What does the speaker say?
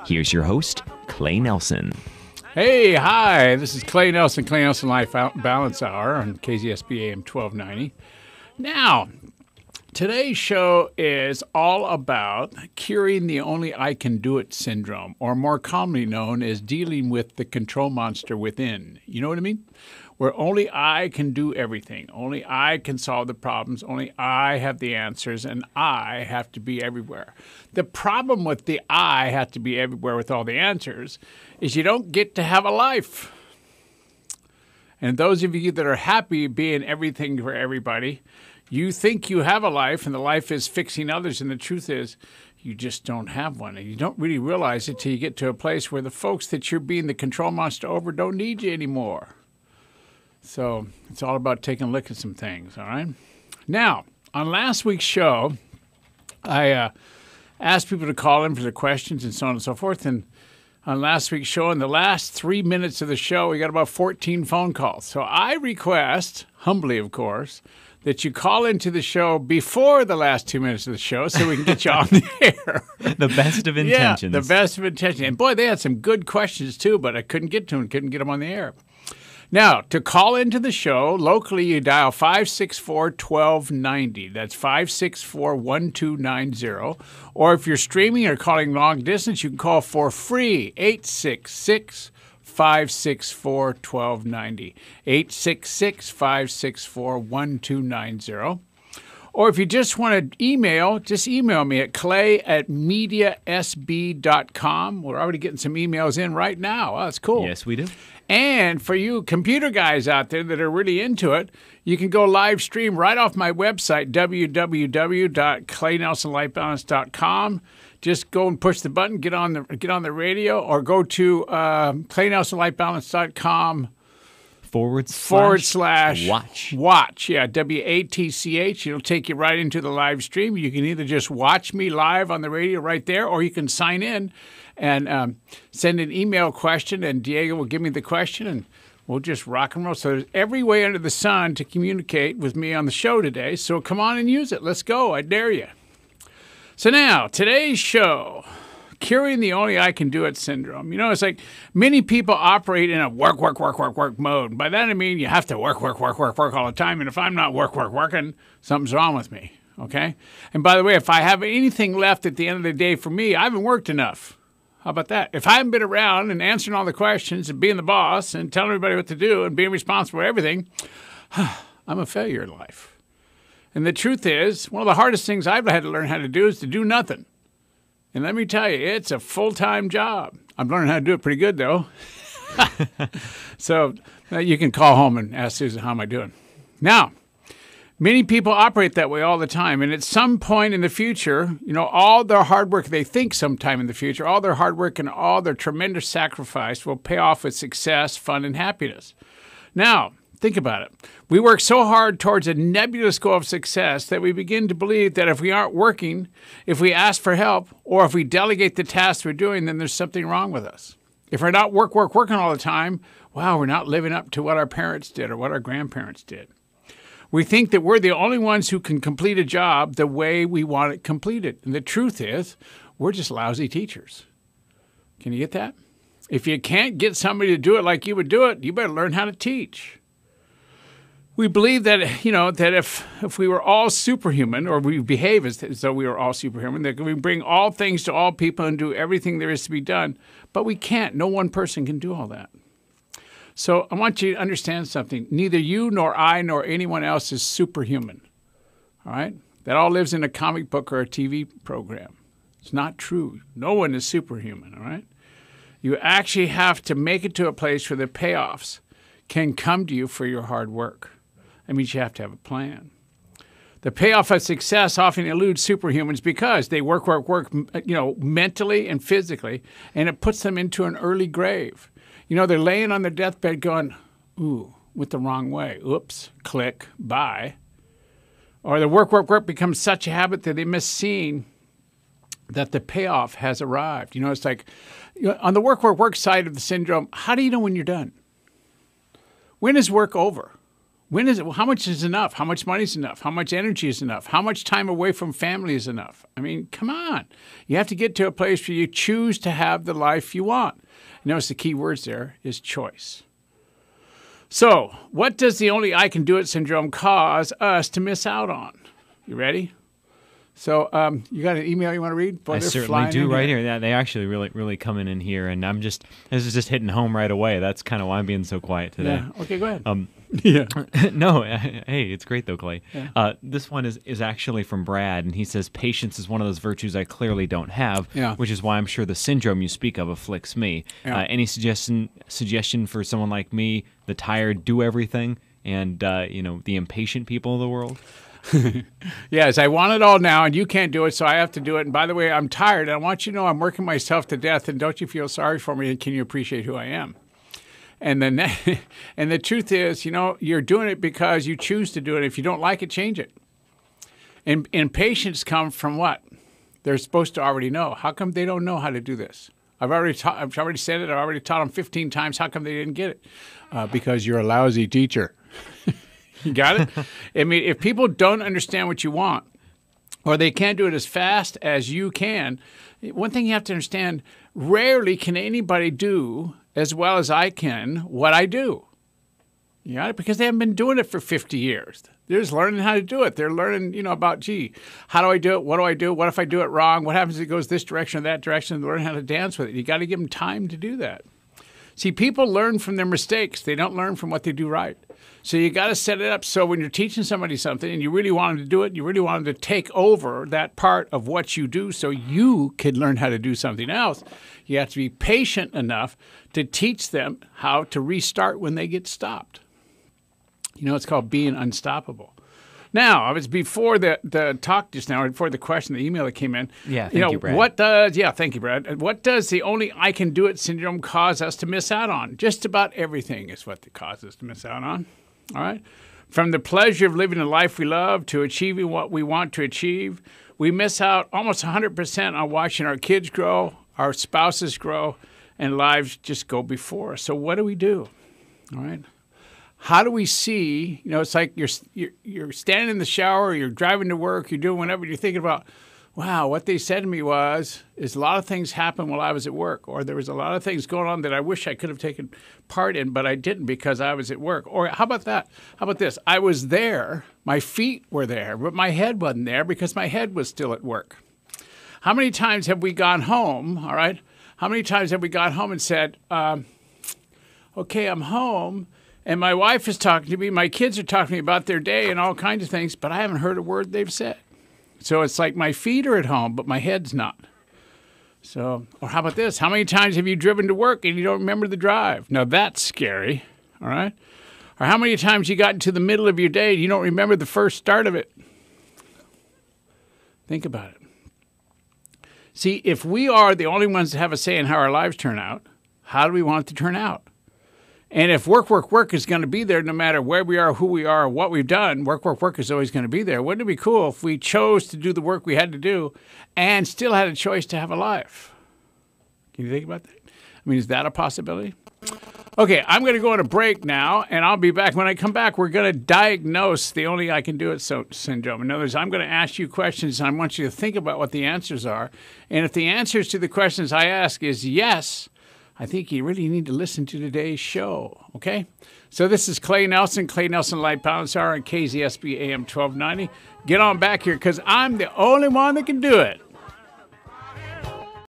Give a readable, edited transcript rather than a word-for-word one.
Here's your host, Clay Nelson. Hey, hi, this is Clay Nelson Life Balance Hour on KZSB AM 1290. Now, today's show is all about curing the only I can do it syndrome, or more commonly known as dealing with the control monster within. You know what I mean? Where only I can do everything. Only I can solve the problems. Only I have the answers, and I have to be everywhere. The problem with the I have to be everywhere with all the answers is you don't get to have a life. And those of you that are happy being everything for everybody, you think you have a life, and the life is fixing others, and the truth is you just don't have one. And you don't really realize it till you get to a place where the folks that you're being the control monster over don't need you anymore. So it's all about taking a look at some things, all right? Now, on last week's show, I asked people to call in for their questions and so on and so forth. And on last week's show, in the last 3 minutes of the show, we got about 14 phone calls. So I request, humbly of course, that you call into the show before the last 2 minutes of the show so we can get you on the air. The best of intentions. Yeah, the best of intentions. And boy, they had some good questions too, but I couldn't get to them, couldn't get them on the air. Now, to call into the show, locally you dial 564-1290. That's 564-1290. Or if you're streaming or calling long distance, you can call for free, 866-564-1290. 866-564-1290. Or if you just want to email, just email me at clay@mediasb.com. We're already getting some emails in right now. Oh, that's cool. Yes, we do. And for you computer guys out there that are really into it, you can go live stream right off my website, www.claynelsonlifebalance.com. Just go and push the button, get on the radio, or go to claynelsonlifebalance.com // watch. Yeah, WATCH. It'll take you right into the live stream. You can either just watch me live on the radio right there, or you can sign in and send an email question, and Diego will give me the question, and we'll just rock and roll. So there's every way under the sun to communicate with me on the show today. So come on and use it. Let's go. I dare you. So now, today's show, curing the only I can do it syndrome. You know, it's like many people operate in a work mode. By that I mean you have to work all the time. And if I'm not working, something's wrong with me, okay? And by the way, if I have anything left at the end of the day for me, I haven't worked enough. How about that? If I haven't been around and answering all the questions and being the boss and telling everybody what to do and being responsible for everything, I'm a failure in life. And the truth is, one of the hardest things I've had to learn how to do is to do nothing. And let me tell you, it's a full-time job. I'm learning how to do it pretty good, though. So you can call home and ask Susan, how am I doing? Now, many people operate that way all the time. And at some point in the future, you know, all their hard work, they think sometime in the future, all their hard work and all their tremendous sacrifice will pay off with success, fun, and happiness. Now, think about it. We work so hard towards a nebulous goal of success that we begin to believe that if we aren't working, if we ask for help, or if we delegate the tasks we're doing, then there's something wrong with us. If we're not working all the time, wow, we're not living up to what our parents did or what our grandparents did. We think that we're the only ones who can complete a job the way we want it completed. And the truth is, we're just lousy teachers. Can you get that? If you can't get somebody to do it like you would do it, you better learn how to teach. We believe that, you know, that if we were all superhuman, or we behave as though we were all superhuman, that we bring all things to all people and do everything there is to be done. But we can't. No one person can do all that. So I want you to understand something. Neither you nor I nor anyone else is superhuman. All right? That all lives in a comic book or a TV program. It's not true. No one is superhuman. All right? You actually have to make it to a place where the payoffs can come to you for your hard work. That means you have to have a plan. The payoff of success often eludes superhumans because they work, you know, mentally and physically, and it puts them into an early grave. You know, they're laying on their deathbed going, ooh, went the wrong way. Oops, click, bye. Or the work becomes such a habit that they miss seeing that the payoff has arrived. You know, it's like, you know, on the work side of the syndrome, how do you know when you're done? When is work over? When is it? How much is enough? How much money is enough? How much energy is enough? How much time away from family is enough? I mean, come on. You have to get to a place where you choose to have the life you want. Notice the key words there is choice. So, what does the only I can do it syndrome cause us to miss out on? You ready? So, you got an email you want to read? I certainly do right here. Yeah, they actually really coming in here, and this is just hitting home right away. That's kind of why I'm being so quiet today. Yeah. Okay, go ahead. Yeah. No, hey, it's great though, Clay. Yeah. This one is actually from Brad, and he says, patience is one of those virtues I clearly don't have, which is why I'm sure the syndrome you speak of afflicts me. Yeah. Any suggestion for someone like me, the tired do-everything, and the impatient people of the world? Yes, I want it all now, and you can't do it, so I have to do it. And by the way, I'm tired. I want you to know I'm working myself to death, and don't you feel sorry for me, and can you appreciate who I am? And the truth is, you're doing it because you choose to do it. If you don't like it, change it. And impatience comes from what? They're supposed to already know. How come they don't know how to do this? I've already said it. I've already taught them 15 times. How come they didn't get it? Because you're a lousy teacher. You got it? I mean, if people don't understand what you want, or they can't do it as fast as you can, one thing you have to understand, rarely can anybody do as well as I can what I do. You got it? Because they haven't been doing it for 50 years. They're just learning how to do it. They're learning, about, how do I do it? What do I do? What if I do it wrong? What happens if it goes this direction or that direction? They learn how to dance with it. You got to give them time to do that. See, people learn from their mistakes. They don't learn from what they do right. So you got to set it up so when you're teaching somebody something and you really want them to do it, you really want them to take over that part of what you do so you can learn how to do something else. You have to be patient enough to teach them how to restart when they get stopped. It's called being unstoppable. Now, I was before the talk just now, before the question, the email that came in. Yeah, thank you, Brad. Thank you, Brad. What does the only I can do it syndrome cause us to miss out on? Just about everything is what it causes us to miss out on. All right? From the pleasure of living the life we love to achieving what we want to achieve, we miss out almost 100% on watching our kids grow, our spouses grow, and lives just go before us. So what do we do? All right? How do we see, it's like you're standing in the shower, you're driving to work, you're doing whatever, you're thinking about, wow, what they said to me is a lot of things happened while I was at work, or there was a lot of things going on that I wish I could have taken part in, but I didn't because I was at work. Or how about that? How about this? I was there, my feet were there, but my head wasn't there because my head was still at work. How many times have we gone home, all right? How many times have we gone home and said, okay, I'm home, and my wife is talking to me, my kids are talking to me about their day and all kinds of things, but I haven't heard a word they've said. So it's like my feet are at home, but my head's not. So, or how about this? How many times have you driven to work and you don't remember the drive? Now that's scary, all right? Or how many times you got into the middle of your day and you don't remember the first start of it? Think about it. See, if we are the only ones that have a say in how our lives turn out, how do we want it to turn out? And if work is going to be there no matter where we are, who we are, what we've done, work is always going to be there. Wouldn't it be cool if we chose to do the work we had to do and still had a choice to have a life? Can you think about that? I mean, is that a possibility? Okay, I'm going to go on a break now, and I'll be back. When I come back, we're going to diagnose the only I can do it syndrome. In other words, I'm going to ask you questions, and I want you to think about what the answers are. And if the answers to the questions I ask is yes, I think you really need to listen to today's show, okay? So this is Clay Nelson Light Balance Hour on KZSB AM 1290. Get on back here because I'm the only one that can do it.